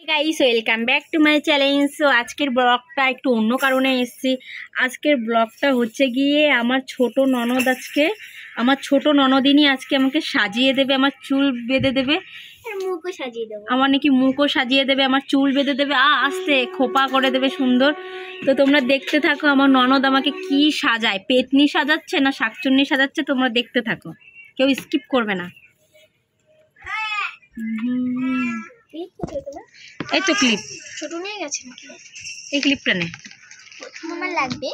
Guys welcome back to my channel. So আজকের ব্লগটা একটু অন্য কারণে এসেছি। আজকের ব্লগটা হচ্ছে গিয়ে আমার ছোট ননদ ছোট ননদিনী আজকে আমাকে সাজিয়ে দেবে, আমার চুল বেঁধে দেবে, মুখও সাজিয়ে দেবো, আমার নাকি মুখও সাজিয়ে দেবে, আমার চুল বেঁধে দেবে, আস্তে খোপা করে দেবে সুন্দর। তো তোমরা দেখতে থাকো আমার ননদ আমাকে কি সাজায়, পেতনি সাজাচ্ছে না শাকচুন্নি সাজাচ্ছে, তোমরা দেখতে থাকো, কেউ স্কিপ করবে না। এই তো ক্লিপ ছোট নিয়ে গেছে নাকি? এই ক্লিপটা নে, প্রথম আমার লাগবে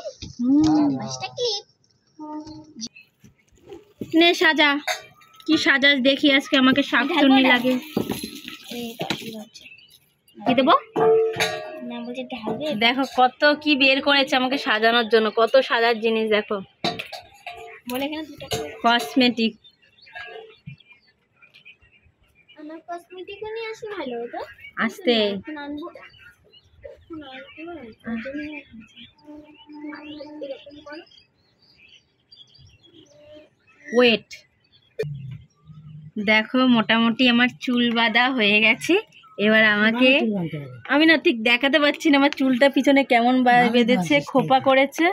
5টা ক্লিপ। নে সাজা, কি সাজাস দেখি আজকে, আমাকে শাকচুন্নি লাগে। কি দেবো না বলছে ঢালবে। দেখো কত কি বের করেছে আমাকে সাজানোর জন্য, কত সাজার জিনিস দেখো। বলে কেন দুটো কসমেটিক, আমার কসমেটিকও নিয়ে আসি, ভালো হতো। আস্তে এখন আনবো, ওয়েট। দেখো মোটামুটি আমার চুল বাঁধা হয়ে গেছে। এবার আমাকে, আমি না ঠিক দেখাতে পারছি না আমার চুলটা পিছনে কেমন বেঁধেছে, খোপা করেছে।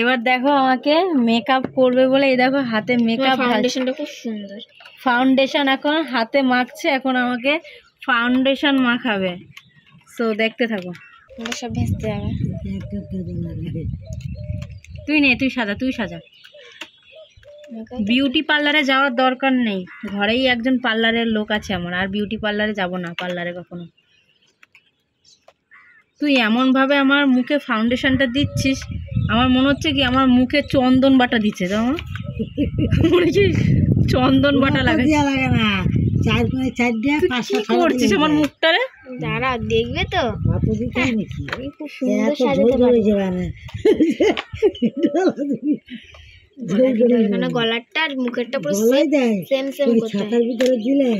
এবার দেখো আমাকে মেকআপ করবে বলে, এই দেখো হাতে মেকআপ, ফাউন্ডেশনটা খুব সুন্দর। ফাউন্ডেশন এখন হাতে মাখছে, এখন আমাকে ফাউন্ডেশন মাখাবে। সো দেখতে থাকো, সব ভেস্তে যাবে। তুই সাজা, তুই সাজা। বিউটি পার্লারে যাওয়ার দরকার নেই, ঘরেই একজন পার্লারের লোক আছে আমার, আর বিউটি পার্লারে যাব না পার্লারে কখনো। তুই এমন ভাবে আমার মুখে ফাউন্ডেশনটা দিচ্ছিস, আমার মনে হচ্ছে কি আমার মুখে চন্দন বাটা দিচ্ছে। তো আমার মনে হচ্ছে চন্দন বাটা লাগে না। কি করছিস আমার মুখটারে? দাঁড়া দেখবে তো, খুব সুন্দর সাজাতে পারি। গলারটা আর মুখেরটা পুরো সেম সেম করতে ভিতরে দিলে।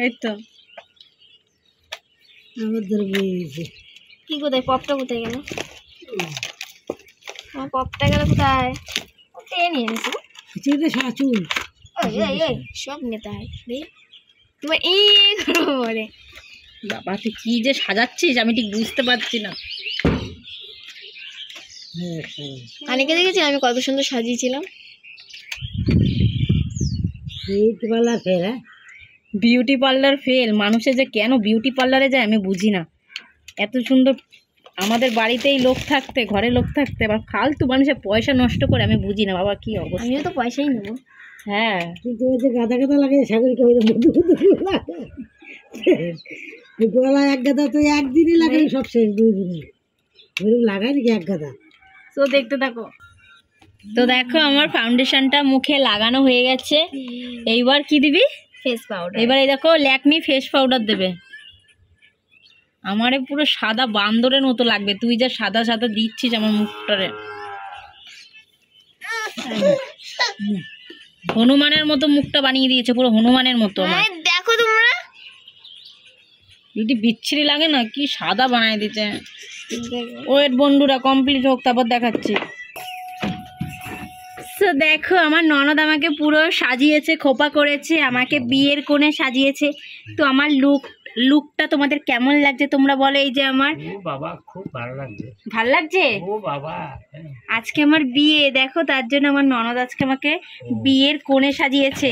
এই তো কি কোথায় পপটা কোথায় গেল? আমার পপটা গেল কোথায়? টেনে নিয়ে এসেছি সব নিতে হয় তোমার এই বলে। বাবা তুই কি যে সাজাচ্ছিস আমি ঠিক বুঝতে পারছি না। অনেকে দেখেছি আমি কত সুন্দর সাজিয়েছিলাম। বিউটি পার্লার ফেল, মানুষে যে কেন বিউটি পার্লারে যায় আমি বুঝি না। এত সুন্দর আমাদের বাড়িতেই লোক থাকতে, ঘরে লোক থাকতে, আবার ফালতু মানুষের পয়সা নষ্ট করে, আমি বুঝি না বাবা কি অবস্থা। আমিও তো পয়সাই নেবো। হ্যাঁ কিন্তু ওই যে গাদা গাদা লাগে ছাগলকে গলা এক গাদা তো একদিনই লাগে, সব শেষ 2 দিনে লাগাই নাকি এক গাদা। তো দেখতে থাকো। তো দেখো আমার ফাউন্ডেশনটা মুখে লাগানো হয়ে গেছে। এইবার কি দিবি? Face powder. এবার এই দেখো ল্যাকমি ফেস পাউডার দেবে। আমারে পুরো সাদা বান্দরের মতো লাগবে, তুই যা সাদা সাদা দিচ্ছিস আমার মুখটারে। হনুমানের মতো মুখটা বানিয়ে দিয়েছে, পুরো হনুমানের মতো। দেখো তোমরা যদি বিচ্ছিরি লাগে না, কি সাদা বানাই দিচ্ছে। ওয়েট বন্ধুরা, কমপ্লিট হোক তারপর দেখাচ্ছি। তো দেখো আমার ননদ আমাকে পুরো সাজিয়েছে, খোপা করেছে, আমাকে বিয়ের কোণে সাজিয়েছে। তো আমার লুকটা তোমাদের কেমন লাগছে তোমরা বলো। এই যে আমার বাবা খুব ভালো লাগছে, ভালো লাগছে। ও বাবা আজকে আমার বিয়ে, দেখো তার জন্য আমার ননদ আজকে আমাকে বিয়ের কোণে সাজিয়েছে।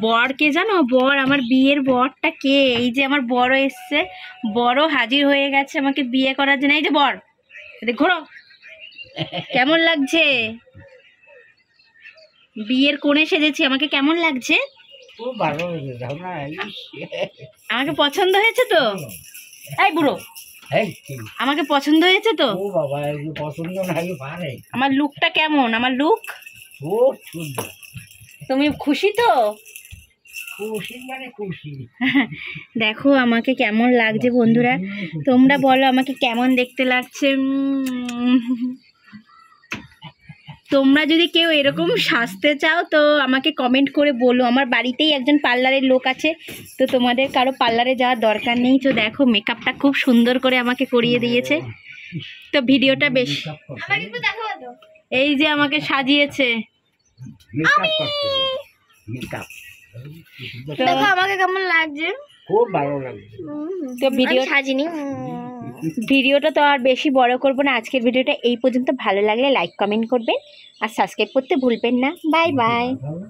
বর কে জানো? বর, আমার বিয়ের বরটা কে? এই যে আমার বড় এসছে, বড় হাজির হয়ে গেছে আমাকে বিয়ে করার জন্য। এই যে বর, ঘোরো, কেমন লাগছে? বিয়ের কোণে সেজেছি, আমাকে কেমন লাগছে? খুব ভালো লাগছে, যাও না। আমাকে পছন্দ হয়েছে তো? এই বুড়ো, আমাকে পছন্দ হয়েছে তো? ও বাবা পছন্দ না পারে। আমার লুকটা কেমন? আমার লুক খুব সুন্দর। তুমি খুশি তো? খুশি মানে খুশি। দেখো আমাকে কেমন লাগছে বন্ধুরা, তোমরা বলো আমাকে কেমন দেখতে লাগছে। তোমরা যদি কেউ এরকম সাজতে চাও তো আমাকে কমেন্ট করে বলো। আমার বাড়িতেই একজন পার্লারের লোক আছে, তো তোমাদের কারো পার্লারে যাওয়ার দরকার নেই। তো দেখো মেকআপটা খুব সুন্দর করে আমাকে করিয়ে দিয়েছে। তো ভিডিওটা বেশ, এই যে আমাকে সাজিয়েছে, মেকআপ তো দেখো আমাকে কেমন লাগছে। খুব ভালো লাগছে। তো ভিডিও সাজিনি। ভিডিওটা তো আর বেশি বড় করব না, আজকের ভিডিওটা এই পর্যন্ত। ভালো লাগলে লাইক কমেন্ট করবেন আর সাবস্ক্রাইব করতে ভুলবেন না। Bye bye. ভালো।